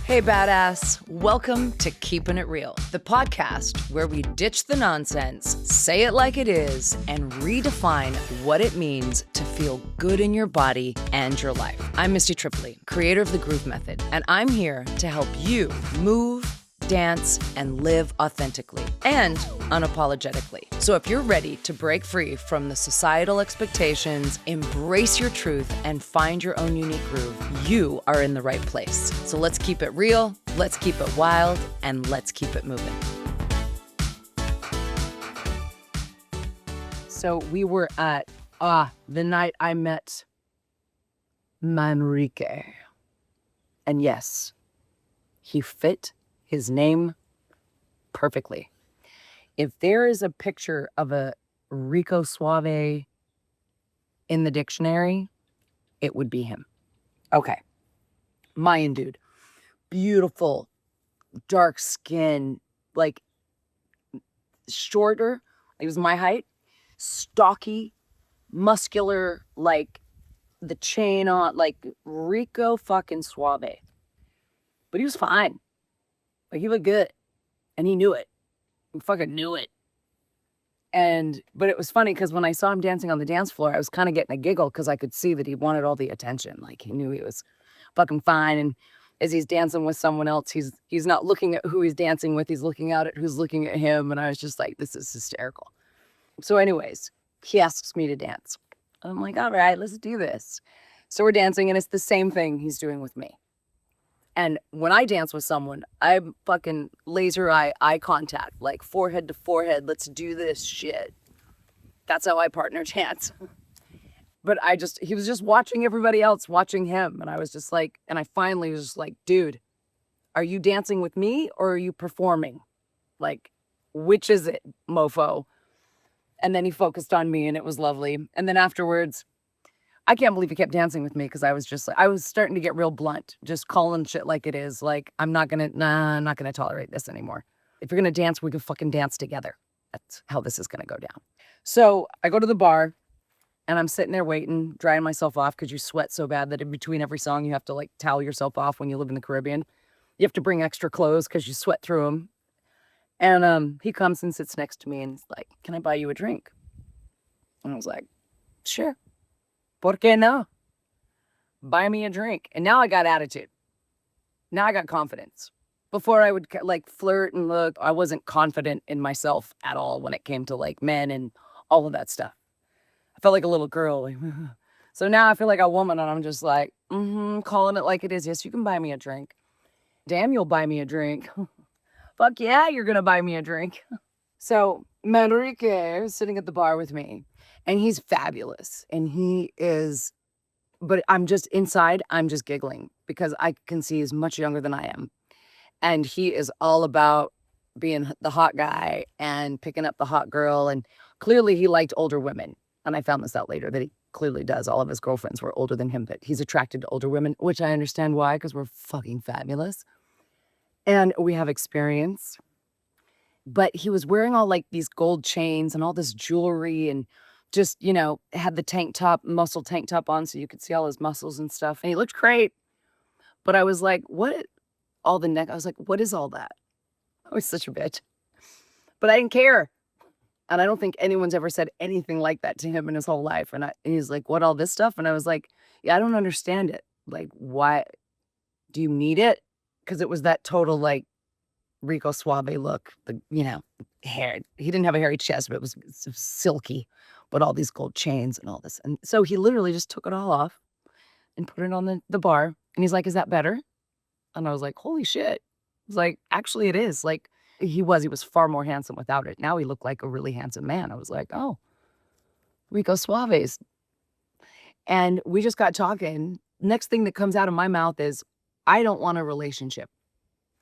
Hey, badass. Welcome to Keepin It Real, the podcast where we ditch the nonsense, say it like it is, and redefine what it means to feel good in your body and your life. I'm Misty Tripoli, creator of the Groove Method, and I'm here to help you move, dance, and live authentically and unapologetically. So if you're ready to break free from the societal expectations, embrace your truth, and find your own unique groove, you are in the right place. So let's keep it real, let's keep it wild, and let's keep it moving. So we were at the night I met Manrique. And yes, he fit his name perfectly. If there is a picture of a Rico Suave in the dictionary, it would be him. Okay. Mayan dude. Beautiful, dark skin, like shorter. He was my height. Stocky, muscular, like the chain on, like Rico fucking Suave. But he was fine. Like, he looked good, and he knew it. He fucking knew it. But it was funny because when I saw him dancing on the dance floor, I was kind of getting a giggle because I could see that he wanted all the attention. Like, he knew he was fucking fine. And as he's dancing with someone else, he's not looking at who he's dancing with. He's looking out at who's looking at him. And I was just like, this is hysterical. So anyways, he asks me to dance. I'm like, all right, let's do this. So we're dancing, and it's the same thing he's doing with me. And when I dance with someone, I'm fucking laser eye contact, like forehead to forehead. Let's do this shit. That's how I partner dance. But he was just watching everybody else, watching him. And I was just like, and I finally was just like, dude, are you dancing with me or are you performing? Like, which is it, mofo? And then he focused on me, and it was lovely. And then afterwards, I can't believe he kept dancing with me because I was just like, I was starting to get real blunt, just calling shit like it is. Like, I'm not gonna tolerate this anymore. If you're gonna dance, we can fucking dance together. That's how this is gonna go down. So I go to the bar, and I'm sitting there waiting, drying myself off because you sweat so bad that in between every song you have to like towel yourself off when you live in the Caribbean. You have to bring extra clothes because you sweat through them. And he comes and sits next to me and he's like, "Can I buy you a drink?" And I was like, "Sure. ¿Por qué no? Buy me a drink." And now I got attitude. Now I got confidence. Before I would like flirt and look, I wasn't confident in myself at all when it came to like men and all of that stuff. I felt like a little girl. Like, so now I feel like a woman, and I'm just like, calling it like it is. Yes, you can buy me a drink. Damn, you'll buy me a drink. Fuck yeah, you're gonna buy me a drink. So Manrique is sitting at the bar with me. And he's fabulous. And he is, but I'm just inside, I'm just giggling because I can see he's much younger than I am. And he is all about being the hot guy and picking up the hot girl. And clearly he liked older women. And I found this out later that he clearly does. All of his girlfriends were older than him, but he's attracted to older women, which I understand why, because we're fucking fabulous. And we have experience. But he was wearing all like these gold chains and all this jewelry and just, had the muscle tank top on so you could see all his muscles and stuff. And he looked great. But I was like, I was like, what is all that? I was such a bitch. But I didn't care. And I don't think anyone's ever said anything like that to him in his whole life. And he's like, what, all this stuff? And I was like, yeah, I don't understand it. Like, why? Do you need it? Because it was that total, like, Rico Suave look. The, hair. He didn't have a hairy chest, but it was silky. But all these gold chains and all this. And so he literally just took it all off and put it on the bar. And he's like, is that better? And I was like, holy shit. I was like, actually, it is. Like, he was far more handsome without it. Now he looked like a really handsome man. I was like, oh, Rico Suaves. And we just got talking. Next thing that comes out of my mouth is, I don't want a relationship.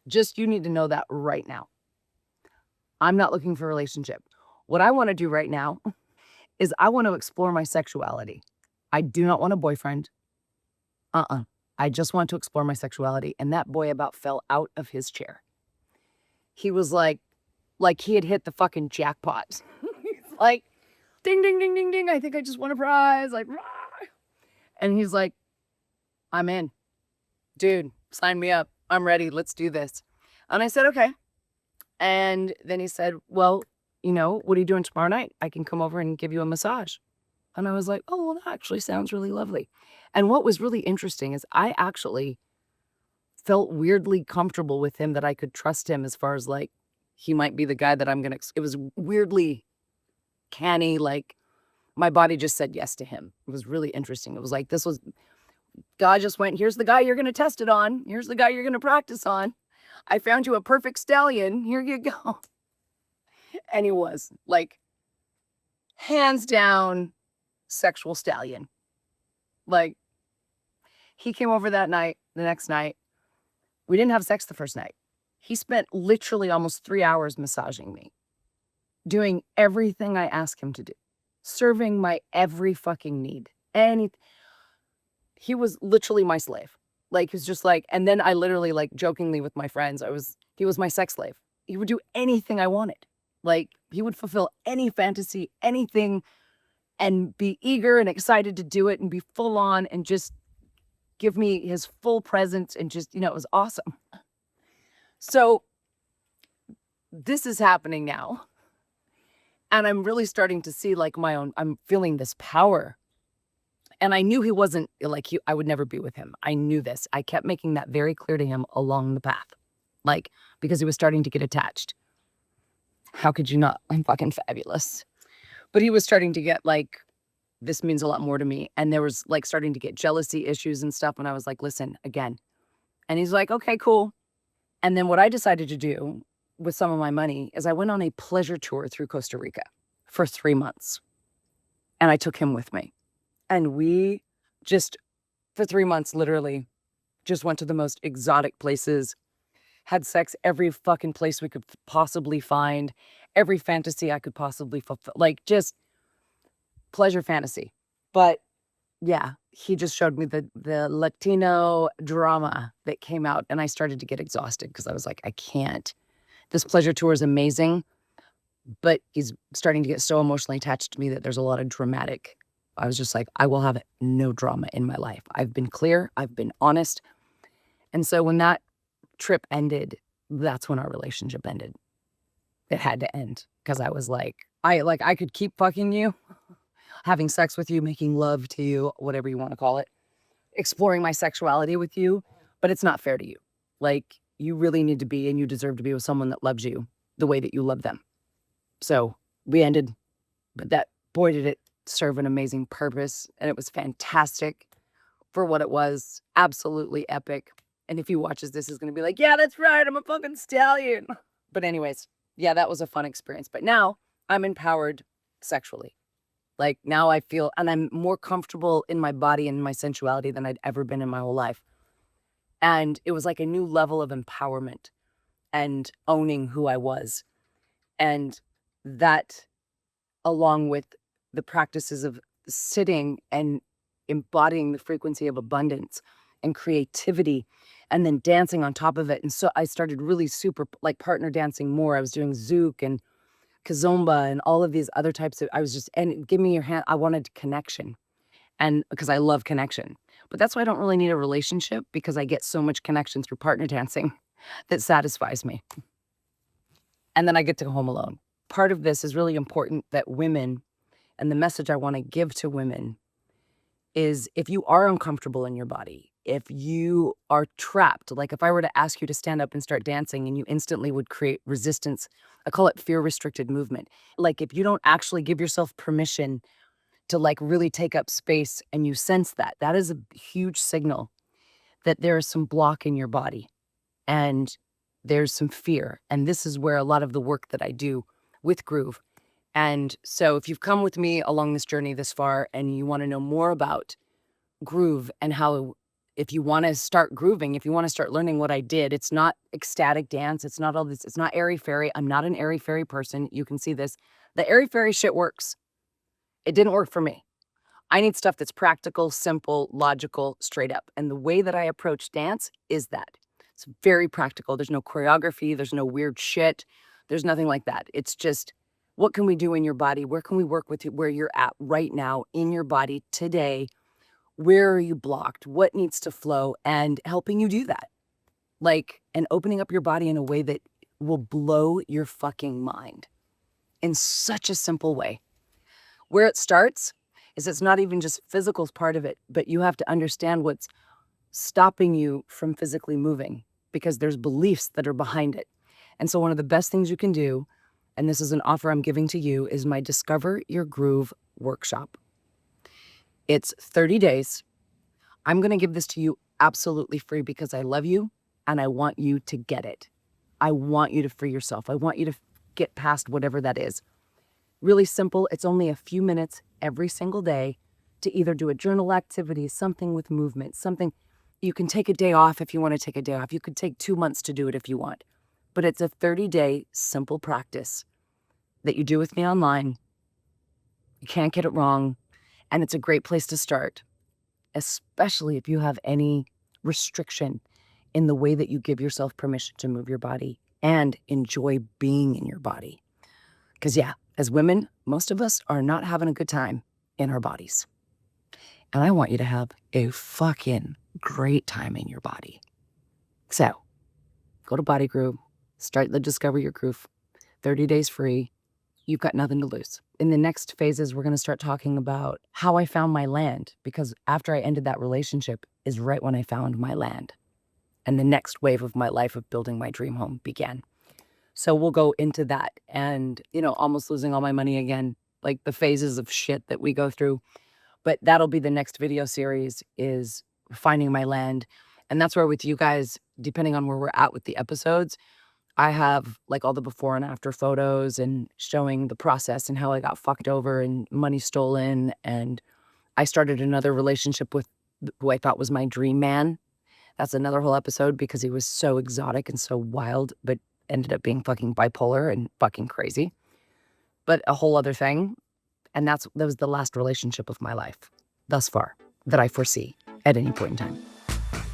Just, you need to know that right now. I'm not looking for a relationship. What I want to do right now is I want to explore my sexuality. I do not want a boyfriend. I just want to explore my sexuality. And that boy about fell out of his chair. He was like he had hit the fucking jackpot. He's like, ding, ding, ding, ding, ding. I think I just won a prize. Like, rah. And he's like, I'm in. Dude, sign me up. I'm ready. Let's do this. And I said, okay. And then he said, well, what are you doing tomorrow night? I can come over and give you a massage. And I was like, oh, well, that actually sounds really lovely. And what was really interesting is I actually felt weirdly comfortable with him, that I could trust him as far as like, he might be the guy that I'm going to, it was weirdly canny. Like my body just said yes to him. It was really interesting. It was like, God just went, here's the guy you're going to test it on. Here's the guy you're going to practice on. I found you a perfect stallion. Here you go. And he was like, hands down, sexual stallion. Like, he came over that night, the next night. We didn't have sex the first night. He spent literally almost 3 hours massaging me, doing everything I asked him to do, serving my every fucking need. And he was literally my slave. Like, he was just like, and then I literally, like, jokingly with my friends, he was my sex slave. He would do anything I wanted. Like, he would fulfill any fantasy, anything, and be eager and excited to do it and be full on and just give me his full presence and just, it was awesome. So this is happening now. And I'm really starting to see like I'm feeling this power. And I knew he wasn't like, I would never be with him. I knew this. I kept making that very clear to him along the path, like, because he was starting to get attached. How could you not? I'm fucking fabulous. But he was starting to get like, this means a lot more to me. And there was like starting to get jealousy issues and stuff. And I was like, listen, again. And he's like, okay, cool. And then what I decided to do with some of my money is I went on a pleasure tour through Costa Rica for 3 months. And I took him with me. And we just, for 3 months, literally just went to the most exotic places, had sex every fucking place we could possibly find, every fantasy I could possibly fulfill, like just pleasure fantasy. But yeah, he just showed me the Latino drama that came out, and I started to get exhausted because I was like, I can't. This pleasure tour is amazing, but he's starting to get so emotionally attached to me that there's a lot of dramatic. I was just like, I will have no drama in my life. I've been clear. I've been honest. And so when that trip ended, that's when our relationship ended. It had to end because I was like, I could keep fucking you, having sex with you, making love to you, whatever you want to call it, exploring my sexuality with you, but it's not fair to you. Like, you really need to be and you deserve to be with someone that loves you the way that you love them. So we ended, but that, boy, did it serve an amazing purpose. And it was fantastic for what it was. Absolutely epic. And if he watches this, he's going to be like, yeah, that's right. I'm a fucking stallion. But anyways, yeah, that was a fun experience. But now I'm empowered sexually. Like now I feel, and I'm more comfortable in my body and my sensuality than I'd ever been in my whole life. And it was like a new level of empowerment and owning who I was. And that, along with the practices of sitting and embodying the frequency of abundance and creativity, and then dancing on top of it. And so I started really super like partner dancing more. I was doing zouk and kizomba and all of these other types of, and give me your hand. I wanted connection. And because I love connection, but that's why I don't really need a relationship, because I get so much connection through partner dancing that satisfies me. And then I get to go home alone. Part of this is really important, that women, and the message I want to give to women is, if you are uncomfortable in your body, if you are trapped, like if I were to ask you to stand up and start dancing and you instantly would create resistance, I call it fear restricted movement. Like if you don't actually give yourself permission to like really take up space and you sense that, that is a huge signal that there is some block in your body and there's some fear. And this is where a lot of the work that I do with Groove. And so if you've come with me along this journey this far and you want to know more about Groove and how, if you want to start grooving, if you want to start learning what I did, it's not ecstatic dance. It's not all this. It's not airy fairy. I'm not an airy fairy person. You can see this. The airy fairy shit works. It didn't work for me. I need stuff that's practical, simple, logical, straight up. And the way that I approach dance is that. It's very practical. There's no choreography. There's no weird shit. There's nothing like that. It's just, what can we do in your body? Where can we work with you where you're at right now in your body today? Where are you blocked? What needs to flow? And helping you do that. and opening up your body in a way that will blow your fucking mind in such a simple way. Where it starts is it's not even just physical's part of it, but you have to understand what's stopping you from physically moving because there's beliefs that are behind it. And so one of the best things you can do, and this is an offer I'm giving to you, is my Discover Your Groove workshop. It's 30 days. I'm going to give this to you absolutely free because I love you and I want you to get it. I want you to free yourself. I want you to get past whatever that is. Really simple. It's only a few minutes every single day to either do a journal activity, something with movement, something. You can take a day off if you want to take a day off. You could take 2 months to do it if you want. But it's a 30-day simple practice that you do with me online. You can't get it wrong. And it's a great place to start, especially if you have any restriction in the way that you give yourself permission to move your body and enjoy being in your body. Because yeah, as women, most of us are not having a good time in our bodies. And I want you to have a fucking great time in your body. So go to Body Groove, start the Discover Your Groove, 30 days free. You've got nothing to lose. In the next phases, we're going to start talking about how I found my land, because after I ended that relationship is right when I found my land. And the next wave of my life of building my dream home began. So we'll go into that and, almost losing all my money again, like the phases of shit that we go through. But that'll be the next video series, is finding my land. And that's where with you guys, depending on where we're at with the episodes, I have like all the before and after photos and showing the process and how I got fucked over and money stolen. And I started another relationship with who I thought was my dream man. That's another whole episode because he was so exotic and so wild, but ended up being fucking bipolar and fucking crazy. But a whole other thing. And that was the last relationship of my life thus far that I foresee at any point in time.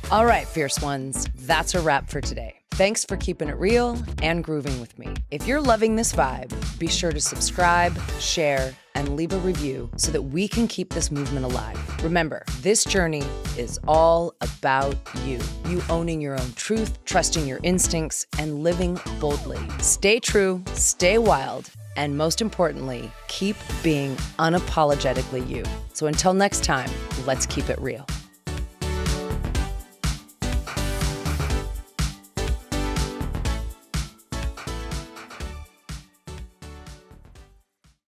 All right, fierce ones, that's a wrap for today. Thanks for keeping it real and grooving with me. If you're loving this vibe, be sure to subscribe, share, and leave a review so that we can keep this movement alive. Remember, this journey is all about you. You owning your own truth, trusting your instincts, and living boldly. Stay true, stay wild, and most importantly, keep being unapologetically you. So until next time, let's keep it real.